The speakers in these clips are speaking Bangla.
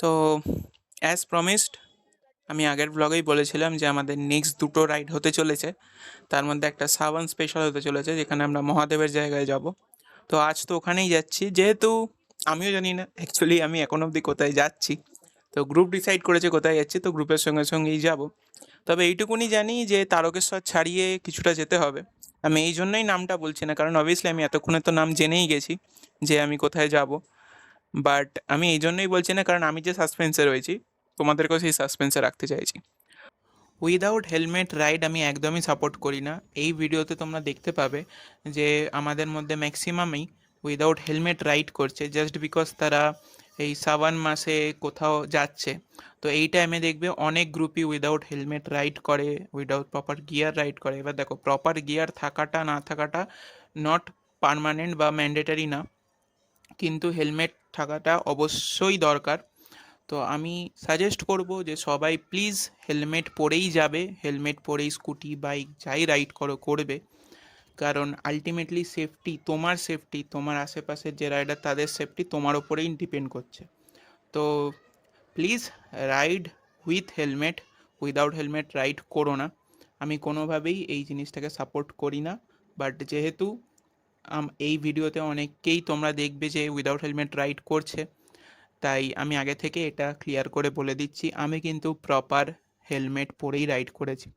তো অ্যাজ প্রমিসড আমি আগের ব্লগেই বলেছিলাম যে আমাদের নেক্সট দুটো রাইড হতে চলেছে, তার মধ্যে একটা সাবান স্পেশাল হতে চলেছে যেখানে আমরা মহাদেবের জায়গায় যাব। তো আজ তো ওখানেই যাচ্ছি, যেহেতু আমিও জানি না অ্যাকচুয়ালি আমি এখন অবধি কোথায় যাচ্ছি। তো গ্রুপ ডিসাইড করেছে কোথায় যাচ্ছি, তো গ্রুপের সঙ্গে সঙ্গেই যাব। তবে এইটুকুনি জানি যে তারকেশ্বর ছাড়িয়ে কিছুটা যেতে হবে। আমি এই জন্যই নামটা বলছি না, কারণ অবভিয়াসলি আমি এতক্ষণে তো নাম জেনেই গেছি যে আমি কোথায় যাব। বাট আমি এই জন্যই বলছি না, কারণ আমি যে সাসপেন্সে রয়েছি তোমাদেরকেও সেই সাসপেন্সে রাখতে চাইছি। উইদাউট হেলমেট রাইড আমি একদমই সাপোর্ট করি না। এই ভিডিওতে তোমরা দেখতে পাবে যে আমাদের মধ্যে ম্যাক্সিমামই উইদাউট হেলমেট রাইড করছে, জাস্ট বিকজ তারা এই সাবান মাসে কোথাও যাচ্ছে। তো এই টাইমে দেখবে অনেক গ্রুপই উইদাউট হেলমেট রাইড করে, উইদাউট প্রপার গিয়ার রাইড করে। এবার দেখো, প্রপার গিয়ার থাকাটা না থাকাটা নট পার্মানেন্ট বা ম্যান্ডেটারি না, কিন্তু হেলমেট থাকাটা অবশ্যই দরকার। তো আমি সাজেস্ট করব যে সবাই প্লিজ হেলমেট পরেই যাবে, হেলমেট পরেই স্কুটি বাইক যাই রাইড করবে। কারণ আলটিমেটলি সেফটি, তোমার সেফটি, তোমার আশেপাশের যে রাইডার তাদের সেফটি তোমার ওপরেই ডিপেন্ড করছে। তো please ride with helmet, without helmet ride করো না। আমি কোনোভাবেই এই জিনিসটাকে সাপোর্ট করি না। বাট যেহেতু এই ভিডিওতে অনেককেই তোমরা দেখবে যে উইদাউট হেলমেট রাইড করছে, তাই আমি আগে থেকে এটা ক্লিয়ার করে বলে দিচ্ছি, আমি কিন্তু প্রপার হেলমেট পরেই রাইড করেছি।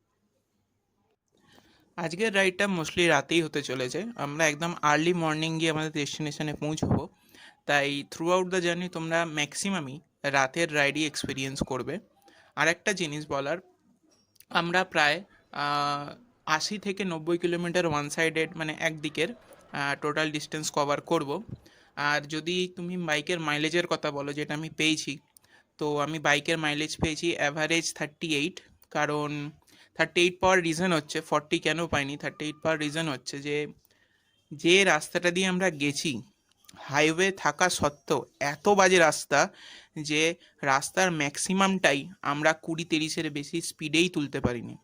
আজকের রাইডটা মোস্টলি রাতেই হতে চলেছে, আমরা একদম আর্লি মর্নিং গিয়ে আমাদের ডেস্টিনেশনে পৌঁছবো। তাই থ্রু আউট দ্য জার্নি তোমরা ম্যাক্সিমামই রাতের রাইডই এক্সপিরিয়েন্স করবে। আর একটা জিনিস বলার, আমরা প্রায় 80 থেকে 90 কিলোমিটার ওয়ান সাইডেড মানে একদিকের টোটাল ডিস্টেন্স কভার করব। আর যদি তুমি বাইকের মাইলেজের কথা বলো, যেটা আমি পেয়েছি, তো আমি বাইকের মাইলেজ পেয়েছি অ্যাভারেজ 38। কারণ 38 পাওয়ার রিজন হচ্ছে, 40 কেন পাইনি, 38 পাওয়ার রিজন হচ্ছে যে যে রাস্তাটা দিয়ে আমরা গেছি হাইওয়ে থাকা সত্ত্বেও এত বাজে রাস্তা যে রাস্তার ম্যাক্সিমামটাই আমরা 20-30-এর বেশি স্পিডেই তুলতে পারিনি।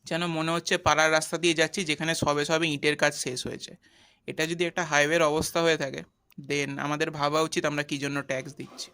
যেন মনে হচ্ছে পাড়ার রাস্তা দিয়ে যাচ্ছি যেখানে সবে সবে ইটের কাজ শেষ হয়েছে। এটা যদি একটা হাইওয়ের অবস্থা হয়ে থাকে, দেন আমাদের ভাবা উচিত আমরা কী জন্য ট্যাক্স দিচ্ছি।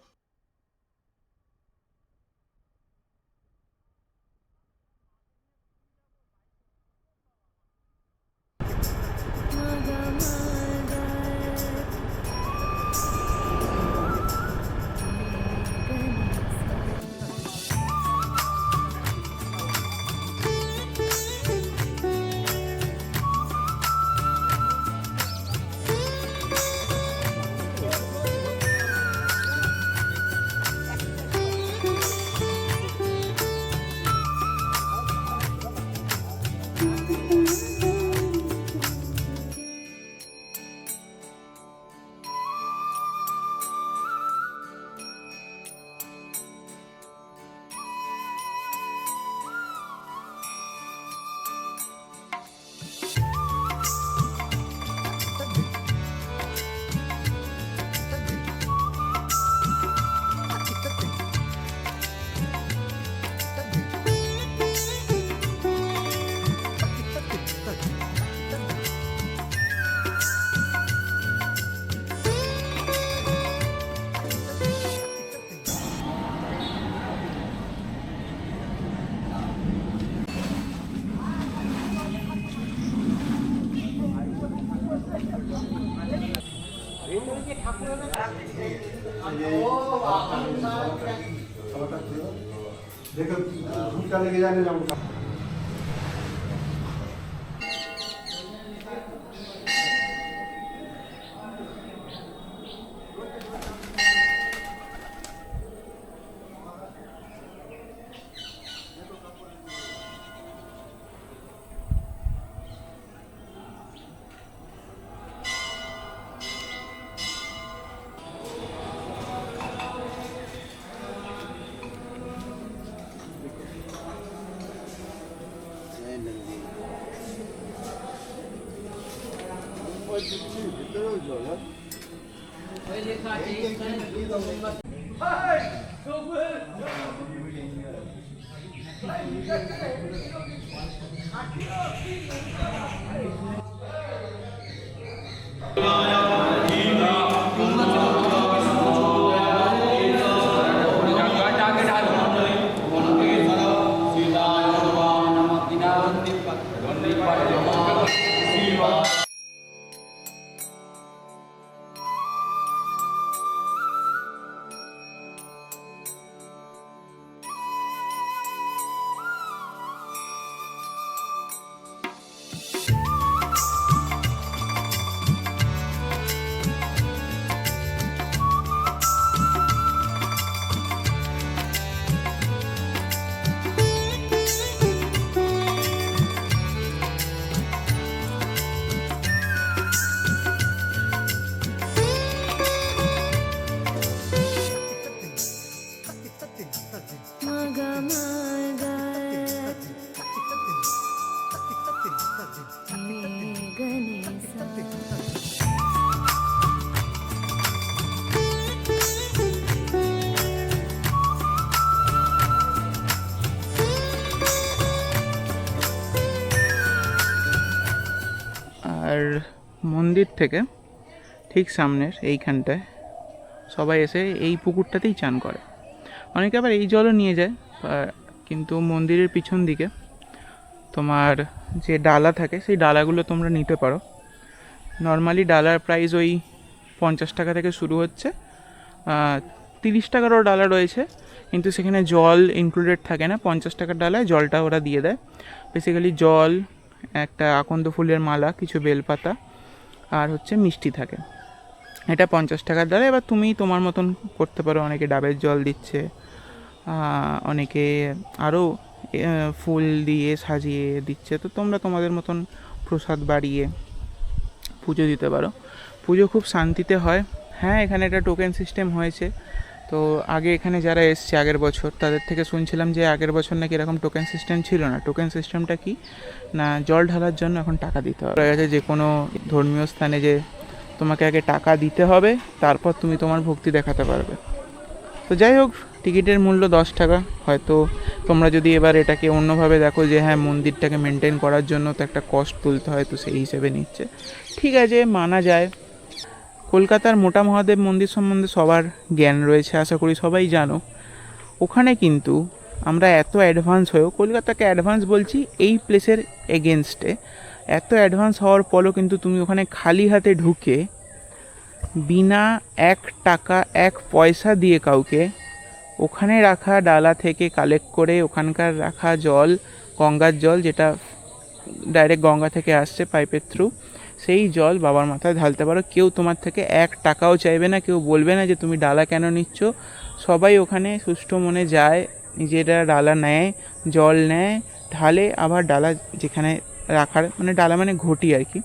দেখো ভুলটা লেগে যাবে যেমন আর মন্দির থেকে ঠিক সামনের এইখানটায় সবাই এসে এই পুকুরটাতেই চান করে। অনেকে আবার এই জলও নিয়ে যায়, কিন্তু মন্দিরের পিছন দিকে তোমার যে ডালা থাকে সেই ডালাগুলো তোমরা নিতে পারো। নর্মালি ডালার প্রাইস ওই 50 টাকা থেকে শুরু হচ্ছে, 30 টাকারও ডালা রয়েছে, কিন্তু সেখানে জল ইনক্লুডেড থাকে না। 50 টাকার ডালায় জলটা ওরা দিয়ে দেয়। বেসিক্যালি জল, একটা আকন্দ ফুলের মালা, কিছু বেলপাতা আর হচ্ছে মিষ্টি থাকে। এটা 50 টাকার ডালা। এবার তুমি তোমার মতন করতে পারো। অনেকে ডাবের জল দিচ্ছে, অনেকে আরও ফুল দিয়ে সাজিয়ে দিচ্ছে। তো তোমরা তোমাদের মতন প্রসাদ বাড়িয়ে পুজো দিতে পারো। পুজো খুব শান্তিতে হয়। হ্যাঁ, এখানে একটা টোকেন সিস্টেম হয়েছে। তো আগে এখানে যারা এসছে আগের বছর, তাদের থেকে শুনছিলাম যে আগের বছর নাকি এরকম টোকেন সিস্টেম ছিল না। টোকেন সিস্টেমটা কি না, জল ঢালার জন্য এখন টাকা দিতে হবে। আছে যে কোনো ধর্মীয় স্থানে যে তোমাকে আগে টাকা দিতে হবে, তারপর তুমি তোমার ভক্তি দেখাতে পারবে। তো যাই হোক, টিকিটের মূল্য 10 টাকা। হয়তো তোমরা যদি এবার এটাকে অন্যভাবে দেখো যে হ্যাঁ, মন্দিরটাকে মেনটেন করার জন্য তো একটা কস্ট তুলতে হয়, তো সেই হিসেবে নিচ্ছে। ঠিক আছে, মানা যায়। কলকাতার মোটা মহাদেব মন্দির সম্বন্ধে সবার জ্ঞান রয়েছে, আশা করি সবাই জানো। ওখানে কিন্তু আমরা এত অ্যাডভান্স হয়েও, কলকাতাকে অ্যাডভান্স বলছি এই প্লেসের এগেনস্টে, এত অ্যাডভান্স হওয়ার পরও কিন্তু তুমি ওখানে খালি হাতে ঢুকে বিনা 1 টাকা 1 পয়সা দিয়ে কাউকে ওখানে রাখা ডালা থেকে কালেক্ট করে ওখানকার রাখা জল, গঙ্গার জল, যেটা ডাইরেক্ট গঙ্গা থেকে আসছে পাইপের থ্রু, সেই জল বাবার মাথায় ঢালতে পারো। কেউ তোমার থেকে 1 টাকাও চাইবে না, কেউ বলবে না যে তুমি ডালা কেন নিচ্ছ। সবাই ওখানে সুষ্ঠু মনে যায়, নিজেরা ডালা নেয়, জল নেয়, ঢালে, আবার ডালা যেখানে রাখার, মানে ডালা মানে ঘটি আর কি,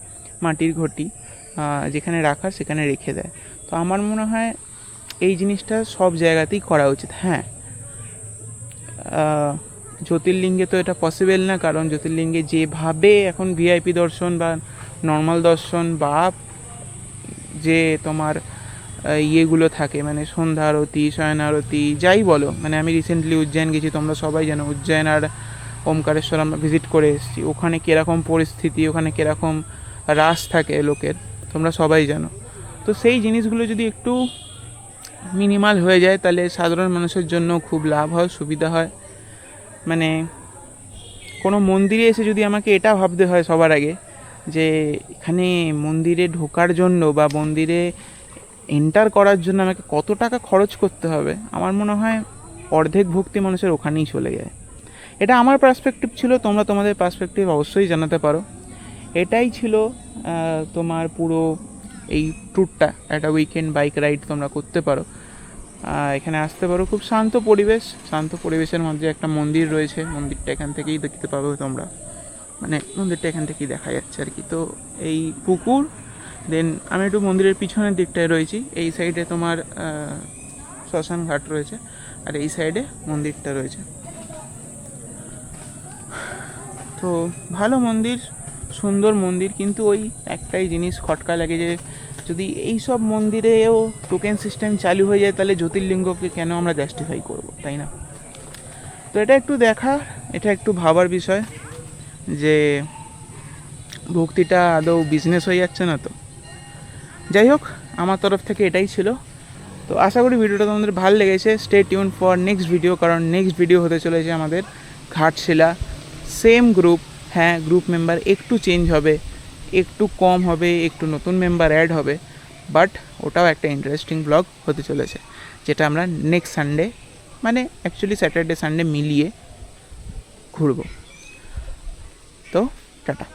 মাটির ঘটি, যেখানে রাখার সেখানে রেখে দেয়। তো আমার মনে হয় এই জিনিসটা সব জায়গাতেই করা উচিত। হ্যাঁ, জ্যোতির্লিঙ্গে তো এটা পসিবল না, কারণ জ্যোতির্লিঙ্গে যেভাবে এখন ভিআইপি দর্শন বা নর্মাল দর্শন বা যে তোমার ইয়েগুলো থাকে, মানে সন্ধ্যা আরতি, শয়ন আরতি, যাই বলো, মানে আমি রিসেন্টলি উজ্জয়ন গেছি, তোমরা সবাই জানো উজ্জয়ন আর ওমকারেশ্বর আমরা ভিজিট করে এসেছি। ওখানে কীরকম পরিস্থিতি, ওখানে কীরকম রাশ থাকে লোকের, তোমরা সবাই জানো। তো সেই জিনিসগুলো যদি একটু মিনিমাল হয়ে যায়, তাহলে সাধারণ মানুষের জন্য খুব লাভ হয়, সুবিধা হয়। মানে কোনো মন্দিরে এসে যদি আমাকে এটা ভাবতে হয় সবার আগে যে এখানে মন্দিরে ঢোকার জন্য বা মন্দিরে এন্টার করার জন্য আমাকে কত টাকা খরচ করতে হবে, আমার মনে হয় অর্ধেক ভক্তি মানুষের ওখানেই চলে যায়। এটা আমার পার্সপেক্টিভ ছিল, তোমরা তোমাদের পার্সপেক্টিভ অবশ্যই জানাতে পারো। এটাই ছিল তোমার পুরো এই ট্যুরটা। একটা উইকেন্ড বাইক রাইড তোমরা করতে পারো, এখানে আসতে পারো। খুব শান্ত পরিবেশ, শান্ত পরিবেশের মধ্যে একটা মন্দির রয়েছে। মন্দিরটা এখান থেকেই দেখতে পাবে তোমরা, মানে মন্দিরটা এখান থেকেই দেখা যাচ্ছে আর কি। তো এই পুকুর, দেন আমি একটু মন্দিরের পিছনের দিকটায় রয়েছি। এই সাইডে তোমার শ্মশান ঘাট রয়েছে, আর এই সাইডে মন্দিরটা রয়েছে। তো ভালো মন্দির, সুন্দর মন্দির, কিন্তু ওই একটাই জিনিস খটকা লাগে যে যদি এই সব মন্দিরেও টোকেন সিস্টেম চালু হয়ে যায়, তাহলে জ্যোতির্লিঙ্গকে কেন আমরা জাস্টিফাই করব, তাই না? তো এটা একটু দেখা, এটা একটু ভাবার বিষয় যে ভক্তিটা আদৌ বিজনেস হয়ে যাচ্ছে না তো। যাই হোক, আমার তরফ থেকে এটাই ছিল। তো আশা করি ভিডিওটা তোমাদের ভালো লেগেছে। Stay tune for next video, কারণ নেক্সট ভিডিও হতে চলেছে আমাদের ঘাটশিলা। সেম গ্রুপ, হ্যাঁ গ্রুপ মেম্বার একটু চেঞ্জ হবে, একটু কম হবে, একটু নতুন মেম্বার অ্যাড হবে, বাট ওটাও একটা ইন্টারেস্টিং ব্লগ হতে চলেছে, যেটা আমরা নেক্সট সানডে, মানে অ্যাকচুয়ালি স্যাটারডে সানডে মিলিয়ে ঘুরবো। তো টাটা।